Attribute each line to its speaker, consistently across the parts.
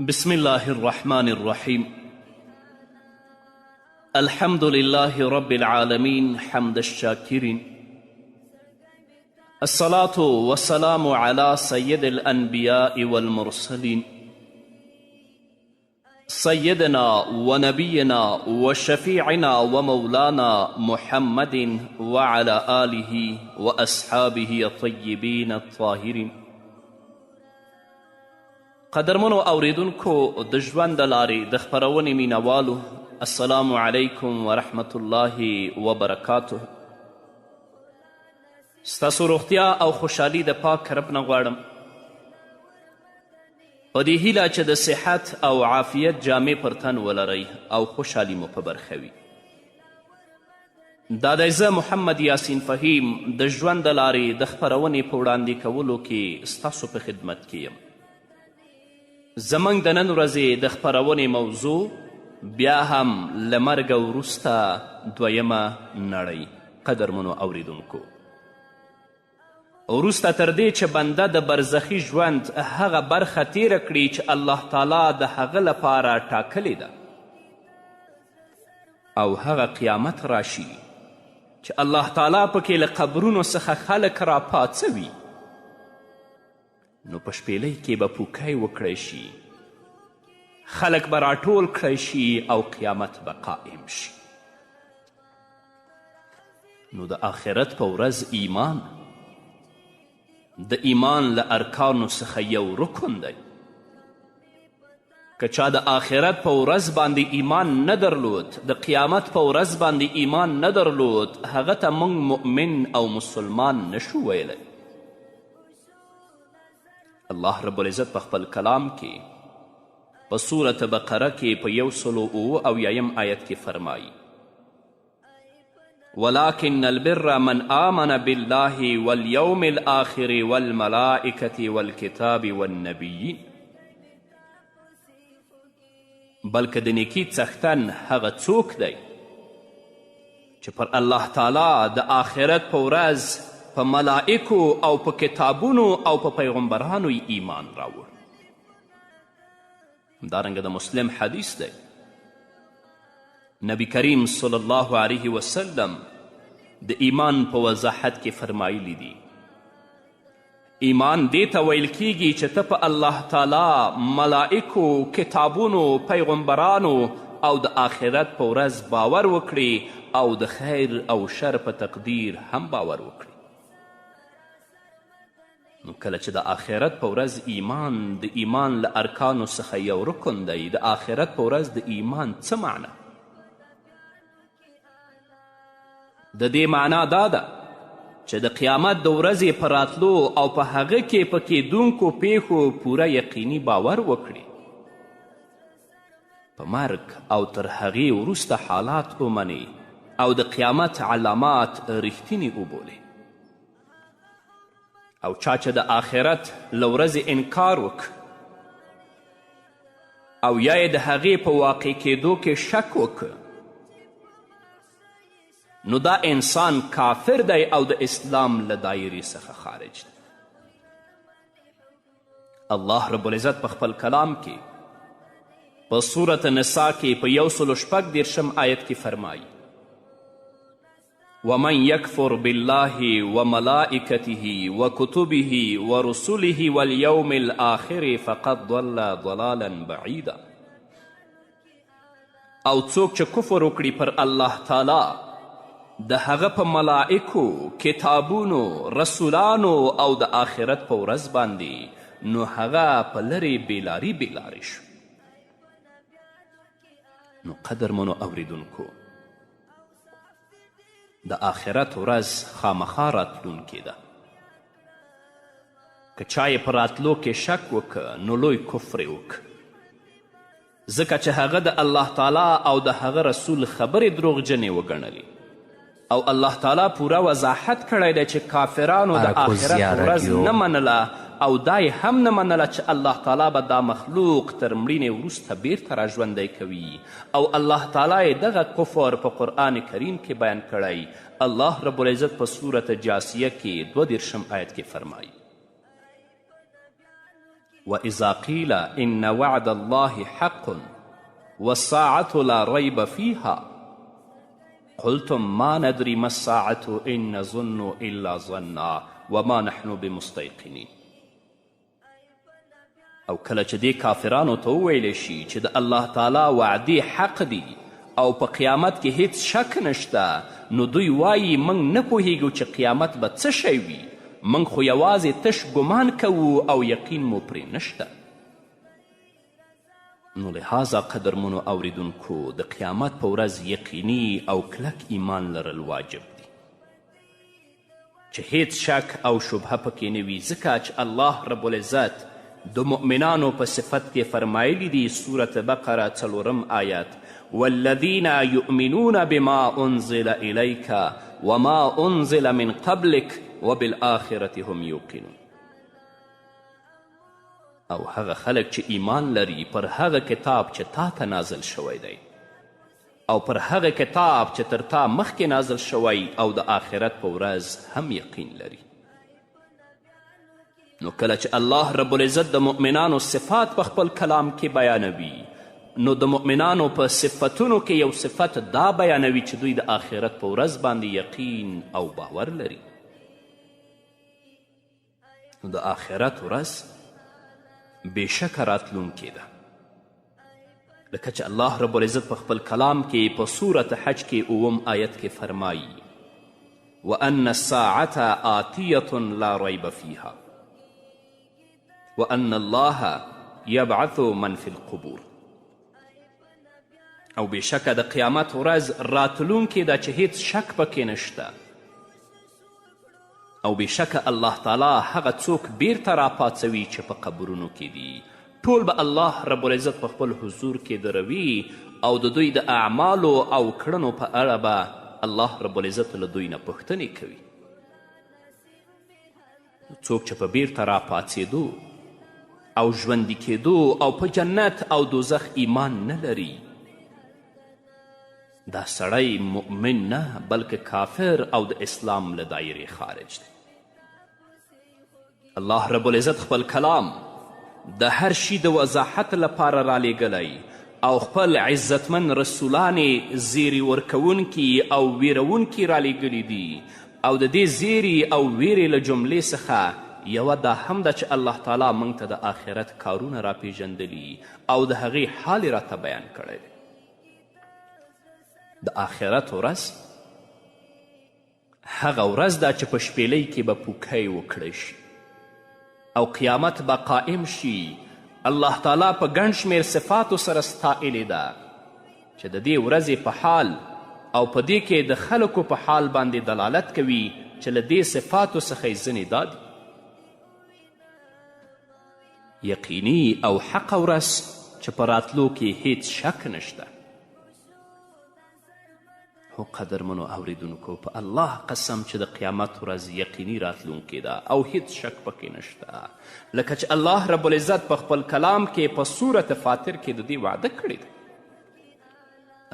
Speaker 1: بسم الله الرحمن الرحيم. الحمد لله رب العالمين حمد الشاكرين. الصلاة والسلام على سيد الأنبياء والمرسلين سيدنا ونبينا وشفيعنا ومولانا محمد وعلى آله وأصحابه الطيبين الطاهرين. قدرمنو اوریدونکو د ژوند د لارې د خپرونې مینوالو، السلام علیکم ورحمت الله وبرکاته. ستاسو روغتیا او خوشحالي د پاک رب نه غواړم، په دې هیله چې د صحت او عافیت جامې پر تن ولرئ او خوشحالي مو په برخه وي. دا دی زه محمد یاسین فهیم د ژوند د لارې د خپرونې په وړاندې کولو کې ستاسو په خدمت کې یم. زموږ د نن ورځې د خپرونې موضوع بیا هم له مرګه وروسته دویمه نړۍ. قدرمنو اوریدونکو، وروسته تر دې چې بنده د برزخي ژوند هغه برخه تیره کړي چې الله تعالی د هغه لپاره ټاکلې ده، او هغه قیامت راشي چې الله تعالی پکې له قبرونو څخه خلک راپاڅوي، نو په شپیلۍ کې به پوکی وکړی شي، خلک به راټول کړی شي او قیامت به قائم شي. نو د آخرت په ورځ ایمان د ایمان له ارکانو څخه یو رکن دی. که چا د آخرت په ورځ باندې ایمان نه درلود، د قیامت په ورځ باندې ایمان نه درلود، هغه ته موږ مؤمن او مسلمان نشو ویلی. الله رب العزت په خپل کلام کې په سورة بقره کې په 179 آیت کې فرمایي: ولكن البر من آمن بالله واليوم الآخر والملائكة والكتاب والنبيين. بلکې د نیکي څښتن هغه څوک دی چې پر الله تعالی د آخرت په ورځ په ملائکو او په کتابونو او په پیغمبرانو ایمان راوړ. همدارنګه د مسلم حدیث دی، نبی کریم صلی الله علیه وسلم د ایمان په وضاحت کې فرمایلی دي: ایمان دې ته ویل کیږي چې ته په الله تعالی، ملائکو، کتابونو، پیغمبرانو او د آخرت په ورځ باور وکړي او د خیر او شر په تقدیر هم باور وکړي. نو کله چې د آخرت په ورځ ایمان د ایمان له ارکانو څخه یو رکن دی، د آخرت په ورځ د ایمان څه معنا؟ د دې معنا دا ده چې د قیامت د ورځې په راتلو او په هغه کې په کیدونکو پیښو پوره یقیني باور وکړي، په مرګ او تر هغې وروسته حالات ومني او د قیامت علامات رښتینې وبولي. او چا چې د آخرت له ورځې انکار او یا یې د هغې په واقع کېدو کې شک وکړ، نو دا انسان کافر دی او د اسلام له دایرې څخه خارج دی. الله رب العزت په خپل کلام کې په سورة نساء کې په 166 آیت کې فرمایي: ومن يكفر بالله وملائكته وكتبه ورسله واليوم الآخر فقد ضل ضلالا بعيدا. او څوک چې کفر وکړي پر الله تعالی، د هغه په ملائکو، کتابونو، رسولانو او د آخرت په ورځ باندې، نو هغه په لرې بیلاري بیلاري شو. نو قدرمنو اوریدونکو، د آخرت ورځ خامخا راتلونکې ده. که چا یې په راتلو کې شک وکړه، نو لوی کفر یې وکړه، ځکه چې هغه د الله تعالی او د هغه رسول خبرې دروغجنې وګڼلې، او الله تعالی پوره وضاحت کړی دی چې کافرانو د آخرت ورځ نه منله، او دا یې هم نه منله چې الله تعالی به دا مخلوق تر مړینې وروسته بیرته راژوندی کوي، او الله تعالی یې دغه کفر په قرآن کریم کې بیان کړی. الله رب العزت په سورة جاسیه کې 22 آیت کې فرمایي: وإذا قيل إن وعد الله حق والساعة لا ريب فيها قلتم ما ندري ما الساعة إن نظن إلا ظنا وما نحن بمستيقنين. او کله چې دې کافرانو ته وویلی شي چې د الله تعالی وعدې حق دي او په قیامت کې هیڅ شک نشته، نو دوی وایي موږ نه پوهیږو چې قیامت به څه شی وي، موږ خو یوازې تش ګمان کوو او یقین مو پرې نشته. نو لحاظه قدرمنو اوریدونکو د قیامت په ورځ یقیني او کلک ایمان لرل واجب دی چې هیڅ شک او شبهه پکې نه وي، ځکه چې الله رب العزت د مؤمنانو په صفت کې فرمایلی دی، سورة بقره 4 آیت: والذین یؤمنون بما انزل الیک وما انزل من قبلک وبالآخرة هم یوقنون. او هغه خلک چې ایمان لري پر هغه کتاب چې تا ته نازل شوی دی او پر هغه کتاب چې تر تا مخکې نازل شوی او د آخرت په ورځ هم یقین لري. نو کله چې الله رب العزت د مؤمنانو صفات په خپل کلام کې بیانوي، نو د مؤمنانو په صفتونو کې یو صفت دا بیانوي چې دوی د آخرت په ورځ باندې یقین او باور لري. نو د آخرت ورځ بېشکه راتلونکې ده، لکه چې الله رب العزت په خپل کلام کې په سورة حج کې 9 آیت کې فرمایي: وأن الساعة آتیة لا ریب فیها وأن الله یبعث من فی القبور. او بېشکه د قیامت ورځ راتلونکې ده چې هیڅ شک پکې نشته، او بېشکه الله تعالی هغه څوک بیرته راپاڅوي چې په قبرونو کې دي. ټول به الله رب العزت په خپل حضور کې دروي او د دوی د اعمالو او کړنو په اړه به الله رب العزت له دوی نه پوښتنې کوي. څوک چې په بیرته راپاڅېدو او ژوندي کېدو او په جنت او دوزخ ایمان نه لري، دا سړی مؤمن نه بلکې کافر او د اسلام له دایرې خارج دی. الله رب العزت خپل کلام د هر شي د وضاحت لپاره رالیږلی او خپل عزتمن رسولان زیری ورکوونکي او ویرونکي رالیږلي دي، او د دې زیری او ویرې له جملې څخه یوه دا هم ده چې الله تعالی موږ ته د آخرت کارونه راپېژندلي او د هغې حال یې راته بیان کړی دی. د آخرت ورځ هغه ورځ ده چې په شپېلۍ کې به پوکی وکړی شي او قیامت به قائم شي. الله تعالی په ګڼ شمېر صفاتو سره ستایلې ده چې د دې ورځې په حال او په دې کې د خلکو په حال باندې دلالت کوي چې له دې صفاتو څخه یې ځینې دا دي: یقیني او حق ورځ چې په راتلو کې هیڅ شک نشته. خو قدرمنو اوریدونکو په الله قسم چې د قیامت ورځ یقیني راتلونکې ده او هیڅ شک پکې نشته، لکه چې الله رب العزت په خپل کلام کې په سورة فاطر کې د دې وعده کړې ده.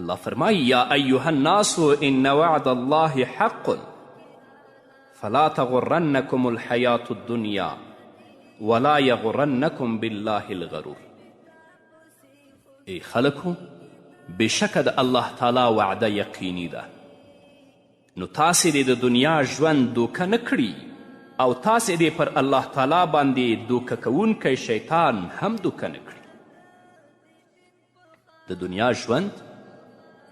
Speaker 1: الله فرمایي: یا ایها الناس ان وعد الله حق فلا تغرنکم الحیاة الدنیا ولا یغرنکم بالله الغرور. ای خلکو، بېشکه د الله تعالی وعده یقیني ده، نو تاسې دې د دنیا ژوند دوکه نه کړي او تاسې دې پر الله تعالی باندې دوکه کوونکی شیطان هم دوکه نه کړي. د دنیا ژوند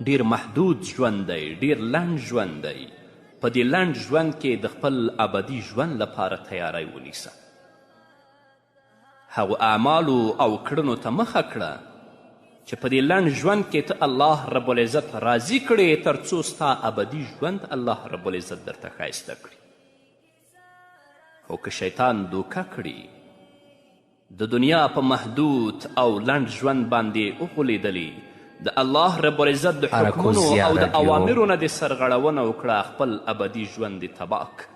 Speaker 1: ډیر محدود ژوند دی، ډیر لنډ ژوند دی. په دې لنډ ژوند کې د خپل ابدي ژوند لپاره تیاری ونیسه. هغو اعمالو او کړنو ته مخه کړه چې په دې لنډ ژوند کې ته الله رب العزت راضي کړې تر څو ستا ابدي ژوند الله رب العزت درته ښایسته کړي. خو که شیطان دوکه کړي، د دنیا په محدود او لنډ ژوند باندې وغولېدلې، د الله رب العزت د حکمونو او د اوامرو نه دې سرغړونه وکړه، خپل ابدي ژوند دې تباه کړه.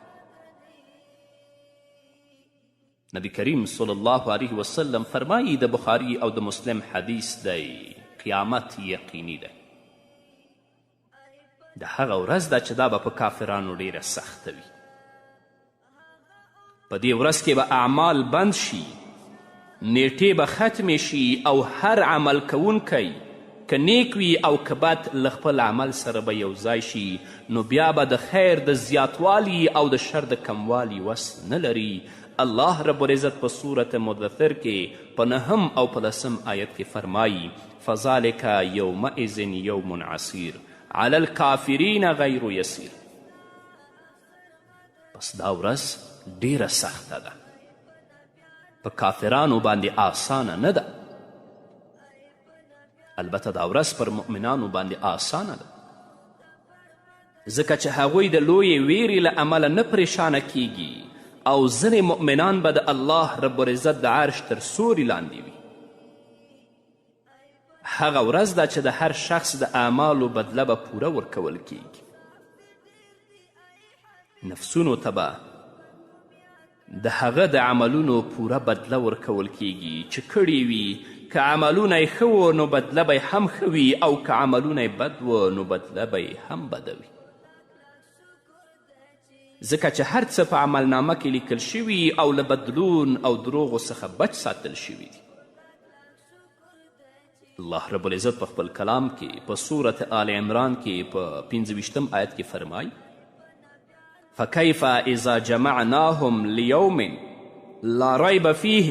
Speaker 1: نبی کریم صلی الله علیه وسلم فرمایی، د بخاری او د مسلم حدیث دی، قیامت یقیني دی. د هغه ورځ ده چې دا به په کافرانو ډیره سخته وي. په دې ورځ کې به اعمال بند شي نیټې به ختمې شي او هر عمل کوونکی که نیک وي او که بد له خپل عمل سره به یو ځای شي، نو بیا به د خیر د زیاتوالي او د شر د کموالي وس نه لري. الله رب العزت په صورت مدثر کې په 9 او په 10 آیت کې فرمایي فذلک یومئذ یوم عسیر علی الکافرین غیر یسیر. پس دا ورځ ډیره سخته ده، په کافرانو باندې آسانه نه ده، البته دا ورځ پر مؤمنانو باندې آسانه ده، ځکه چې هغوی د لویې ویرې له امله نه پریشانه کیږي او ځینې مؤمنان به د الله رب العزت د عرش تر سوري لاندې وي. هغه ورځ ده چې د هر شخص د اعمالو بدله به پوره ورکول کیږي. نفسونو ته به د هغه د عملونو پوره بدله ورکول کیږي چې کړي وي. که عملونه یې ښه و نو بدله به هم ښه وي، او که عملونه یې بد و نو بدله به یې هم بده وي، ځکه چې هر څه په عملنامه کې لیکل شوي او له بدلون او دروغو څخه بچ ساتل شوي دي. الله رب العزت په خپل کلام کې په صورت آل عمران کې په 25 آیت کې فرمایي فکیف اذا جمعناهم لیوم لا ریب فیه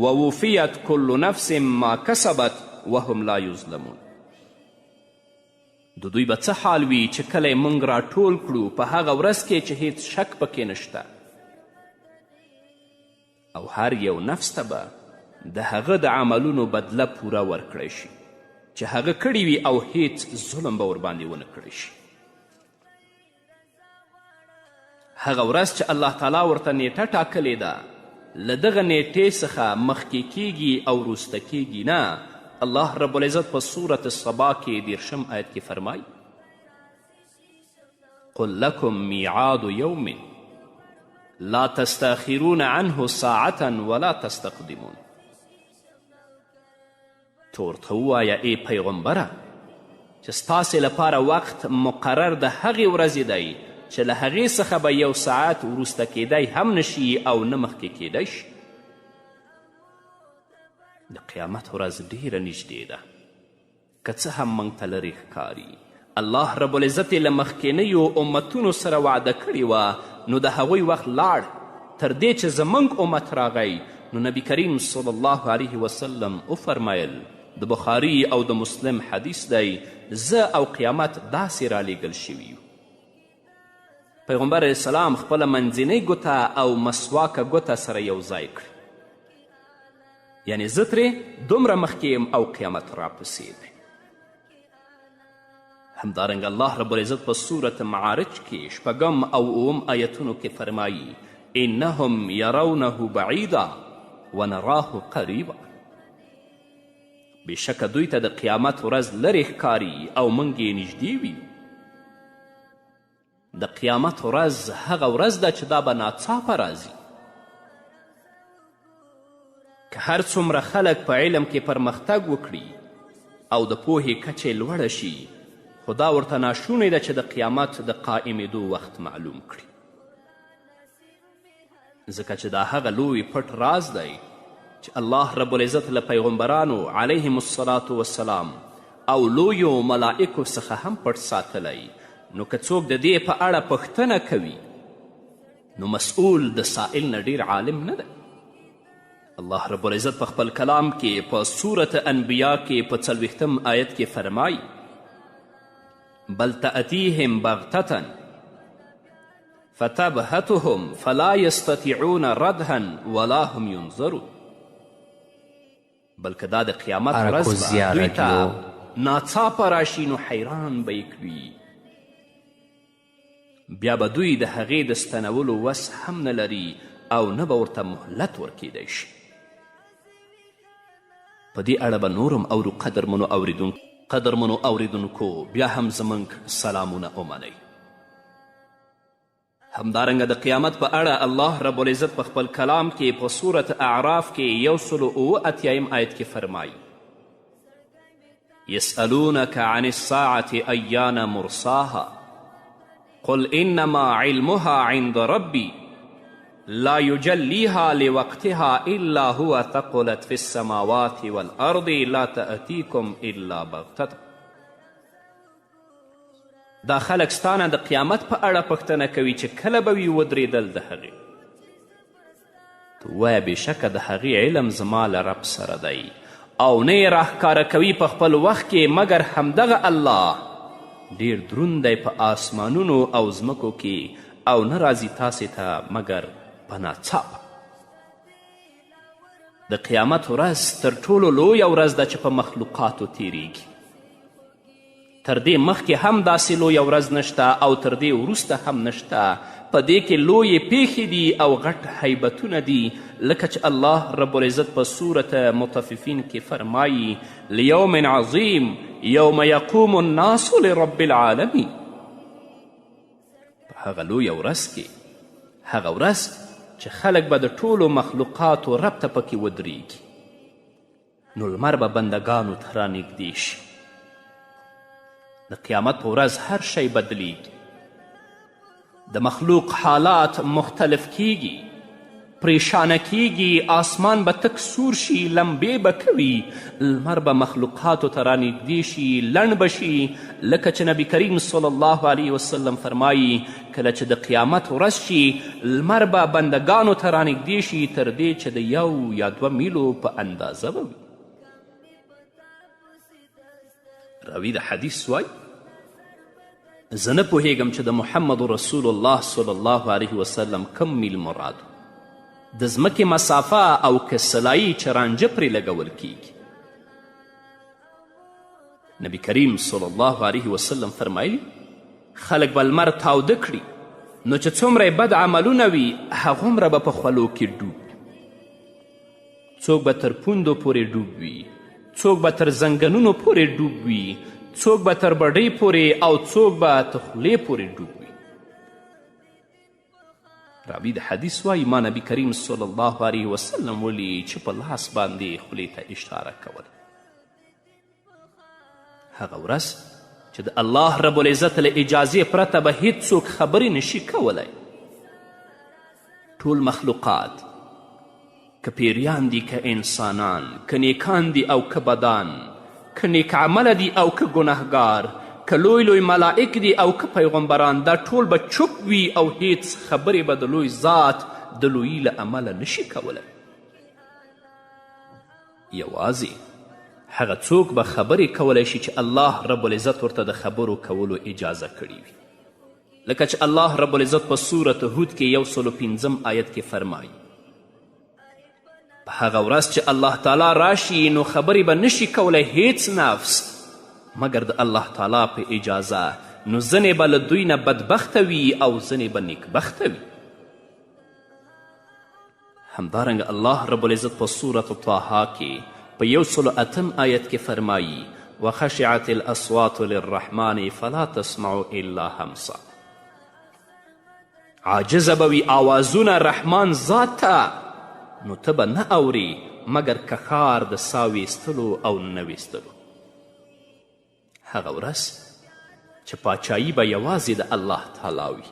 Speaker 1: ووفیت کل نفس ما کسبت وهم لا یظلمون. د دوی به څه حال وي چې کله یې موږ راټول کړو په هغه ورځ کې چې هیڅ شک پکې نشته، او هر یو نفس ته به د هغه د عملونو بدله پوره ورکړی شي چې هغه کړي وي، او هیڅ ظلم به ورباندې ونه کړی شي. هغه ورځ چې الله تعالی ورته نیټه ټاکلې ده، له دغه نیټې څخه مخکې کیږي او وروسته کیږي نه. الله رب العزت په صورت الصبا کې 10 آیت کې فرمایي قل لکم میعاد یوم لا تستاخرون عنه ساعة ولا تستقدمون. تو ورته ووایه ای پیغمبره چې ستاسې لپاره وخت مقرر د هغې ورځې دی چې له هغې څخه به 1 ساعت وروسته کیدی هم نشي او نه مخکې کیدی شي. د قیامت ورځ ډیره نږدې ده، که څه هم موږ ته لرې ښکاري. الله رب العزت یې له مخکینیو امتونو سره وعده کړې وه، نو د هغوی وخت لاړ تر دې چې زموږ امت راغی. نو نبی کریم صلی الله علیه وسلم وفرمیل، د بخاري او د مسلم حدیث دی، زه او قیامت داسې رالیږل شوي یو. پیغمبر علیه السلام خپله منځنۍ ګوته او مسواکه ګوته سره یو ځای کړي، یعنی زه ترې دومره مخکې یم او قیامت راپسې دی. همدارنګه الله رب العزت په صورت معارج کې 6 او 9 آیتونو کې فرمایي انهم یرونه بعیدا ونراه قریبا. بېشکه دوی ته د قیامت ورځ لرې ښکاري او موږ یې نږدې وینو. د قیامت ورځ هغه ورځ ده چې دا به ناڅاپه راځي. که هر څومره خلک په علم کې پرمختګ وکړي او د پوهې کچې لوړه شي، خو دا ورته ناشونی ده چې د قیامت د قائمېدو وخت معلوم کړي، ځکه چې دا هغه لوی پټ راز دی چې الله رب العزت له پیغمبرانو علیهم الصلاة والسلام او لویو ملائکو څخه هم پټ ساتلی. نو که څوک د دې په اړه پوښتنه کوي نو مسئول د سائل نه ډیر عالم نه دی. الله رب العزت په خپل کلام کې په صورت انبیا کې په 40 آیت کې فرمایي بل تأتیهم بغتة فتبهتهم فلا یستطیعون ردها ولا هم ینظرون. بلکې دا د قیامت ورځ به دوی ته ناڅاپه راشي، نو حیران به یې کړي، بیا به دوی د هغې د ستنولو وس هم نه لري او نه به ورته مهلت ورکیدی شي. په دې اړه به نورم اورو. قدرمنو اوریدونکو بیا هم زموږ سلامونه ومنئ. همدارنګه د قیامت په اړه الله رب العزت په خپل کلام کې په صورت اعراف کې 187 آیت کې فرمایي یسألونک عن الساعة ایان مرساها قل انما علمها عند ربی لا یجلیها لوقتها الا هو ثقلت فی السماوات والارض لا تأتیکم الا بغتة. دا خلک ستانه د قیامت په اړه پوښتنه کوي چې کله به وي ودرېدل د هغې. تو وایه بېشکه د هغې علم زما له رب سره دی او نه یې راښکاره کوي په خپل وخت کې مګر همدغه الله. ډېر دروند دی په آسمانونو او ځمکو کې او نه راځي تاسې ته مګر په ناڅاپه. د قیامت ورځ تر ټولو لویه ورځ ده چې په مخلوقاتو تیریږي. تر دې مخکې هم داسې لویه ورځ نشته او تر دې وروسته هم نشته. په دې کې لویې پیښې دي او غټ حیبتونه دي لکه چې الله رب العزت په صورت مطففین کې فرمایي لیوم عظیم یوم یقوم الناس لرب العالمین. په هغه لویه ورځ کې هغه ورځ چې خلک به د ټولو مخلوقاتو رب ته پکې ودرېږي نو لمر به بندګانو ته رانږدې شي. د قیامت په ورځ هر شی بدلیږي. د مخلوق حالات مختلف کیږي، پریشانه کیږي، آسمان به تک سور شي، لمبې به کوي، لمر به مخلوقاتو ته رانږدې شي، لنډ به شي، لکه چې نبی کریم صلی الله علیه وسلم فرمایي کله چې د قیامت ورځ شي لمر به بندګانو ته رانږدې شي تر دې چې د 1 یا 2 میلو په اندازه به وي. راوي د حدیث وایي زه نه پوهیږم چې د محمد رسول الله صلی الله علیه وسلم کم میل مراد د ځمکې مسافه او که سلایي چې رانجه پرې لګول کیږي. نبی کریم صلی الله علیه وسلم فرمایي خلک به لمر تاوده کړي نو چې څومره بد عملونه وي هغومره به په خولو کې ډوب. څوک به تر پوندو پورې ډوب وي، څوک به تر زنګنونو پورې ډوب وي، څوک به تر بډۍ پورې او څوک به تر خولې پورې ډوب وي. راوي د حدیث وایي ما نبی کریم صلی الله علیه وسلم ولي چې په لاس باندې خولې ته اشاره کوله. هغه ورځ چې د الله رب العزت له اجازې پرته به هیڅوک خبرې نشي کولی. ټول مخلوقات که پیریان دي که انسانان، که نیکان دي او که بدان، که نیک عمله دي او که ګناهګار، که لوی لوی ملائک دي او که پیغمبران، دا ټول به چوپ وي او هیڅ خبرې به د لوی ذات د لویي له امله نشي کولی. یوازې هغه څوک به خبرې کولی شي چې الله رب العزت ورته د خبرو کولو اجازه کړې وي. لکه چې الله رب العزت په صورت هود کې 105 آیت کې فرمایي په هغه ورځ چې الله تعالی راشي نو خبرې به نشي کولی هیڅ نفس مګر د الله تعالی په اجازه. نو ځینې به له دوی نه بدبخته وي او ځینې به نیکبخته وي. همدارنګه الله رب العزت په صورت طه کې په 108 آیت کې فرمایي وخشعت الاصوات للرحمن فلا تسمع الا همسا. عاجزه به وي آوازونه رحمان ذات ته نو ته به نه اوري مګر کښار د سا ویستلو او نه ویستلو. هغه ورځ چې پاچایي به یوازې د الله تعالی وي.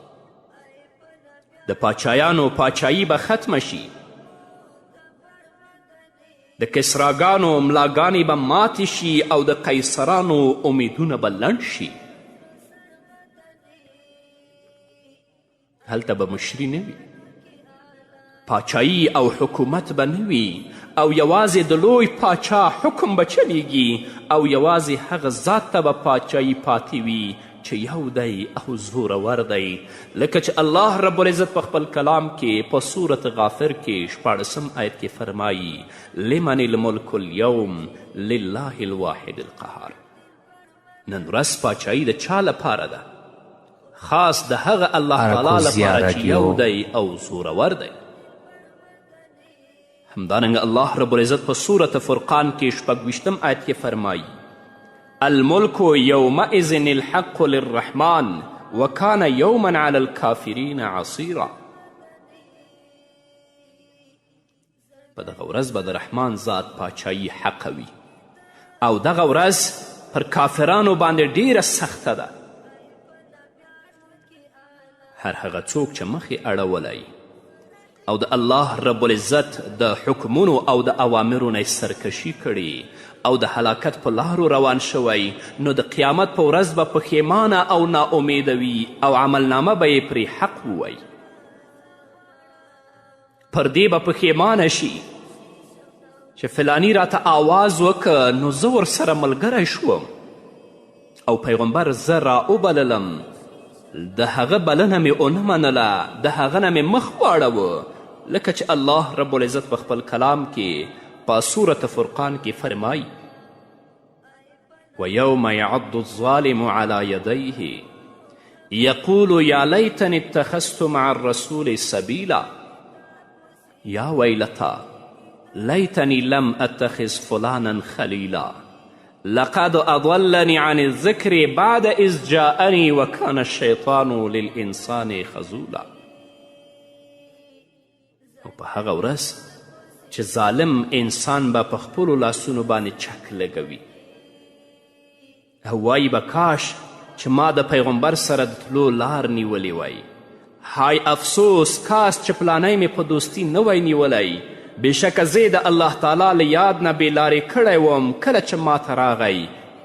Speaker 1: د پاچایانو پاچایي به ختمه شي، د کسراګانو ملاګانې به ماتې شي او د قیصرانو امیدونه به لنډ شي. هلته به مشري نه وي، پاچایي او حکومت به نه وي او یوازې د لوی پاچا حکم به چلیږي او یوازې هغه ذات ته به پاچایي پاتې وي چې یو دی او زورور دی. لکه چې الله رب العزت په خپل کلام کې په صورت غافر کې 14 آیت کې فرمایي لمن الملک اليوم لله الواحد القهار. نن ورځ پاچایي د چا لپاره ده؟ خاص د هغه الله تعالی لپاره چې یو دی او زورور دی. همدارنګه الله رب العزت په صورت فرقان کې 26 آیت کې فرمایي الملک یومئذ الحق للرحمن وکان یوما علی الکافرین عصیرا. په دغه ورځ به د رحمان ذات پاچایي حقه وي او دغه ورځ پر کافرانو باندې ډیره سخته ده. هر هغه څوک چې مخې اړولی او د الله رب العزت د حکمونو او د اوامرو نه سرکشي کړي او د هلاکت په لارو روان شوی، نو د قیامت په ورځ به پښیمانه او ناامیده وي او عملنامه به یې پرې حق ووایي. پر دې به پښیمانه شي چې فلانی راته آواز وکړه نو زه ورسره ملګری شوم او پیغمبر زه راوبللم، د هغه بلنه مې ونه منله، د هغه نه مې مخ واړوه، لکه چې الله رب العزت په خپل کلام کې په سورة فرقان کې فرمایي ویوم یعض الظالم علی یدیه یقول یا لیتنی اتخذت مع الرسول سبیلا یا ویلتا لیتنی لم اتخذ فلانا خلیلا لقد اضلنی عن الذکر بعد اذ جاءنی وکان الشیطان للانسان خذولا. او په هغه ورځ چې ظالم انسان به په خپلو لاسونو باندې چک لګوي او وایي به کاش چې ما د پیغمبر سره د تلو لار نیولی وای، های افسوس کاش چې پلانی مې په دوستی نه وای نیولی، بېشکه زه د الله تعالی له یاد نه بېلارې کړی وم کله چې ما ته راغی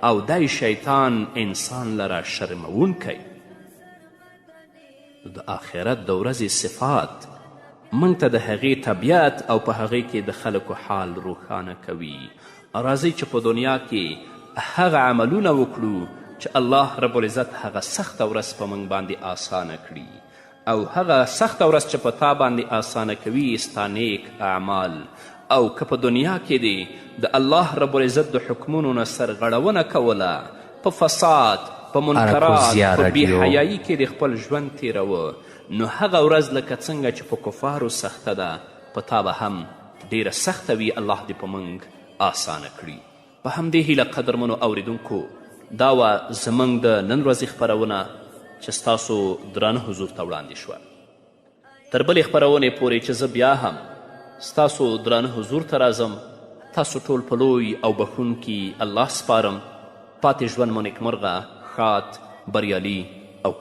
Speaker 1: او دی شیطان انسان لره شرمونکی. د آخرت د ورځې صفات موږ ته د هغې طبیعت او په هغې کې د خلکو حال روښانه کوي. راځئ چې په دنیا کې هغه عملونه وکړو چې الله رب العزت هغه سخته ورځ په موږ باندې آسانه کړي او هغه سخته ورځ چې په تا باندې آسانه کوي ستا نیک اعمال. او که په دنیا کې دی د الله رب العزت د حکمونو نه سرغړونه کوله، په فساد، په منکرات، په بېحیایي کې د خپل ژوند تیروه، نو هغه ورځ لکه څنګه چې په کفارو سخته ده په تا به هم ډیره سخته وي. الله دې په موږ آسانه کړي. په همدې هیله قدرمنو اوریدونکو دا وه زموږ د نن ورځې خپرونه چې ستاسو درانه حضور ته وړاندې شوه. تر بلې خپرونې پورې چې زه بیا هم ستاسو درانه حضور ته راځم، تاسو ټول په لوی او بخښونکي الله سپارم. پاتې ژوند مو نیکمرغه، ښاد، بریالي او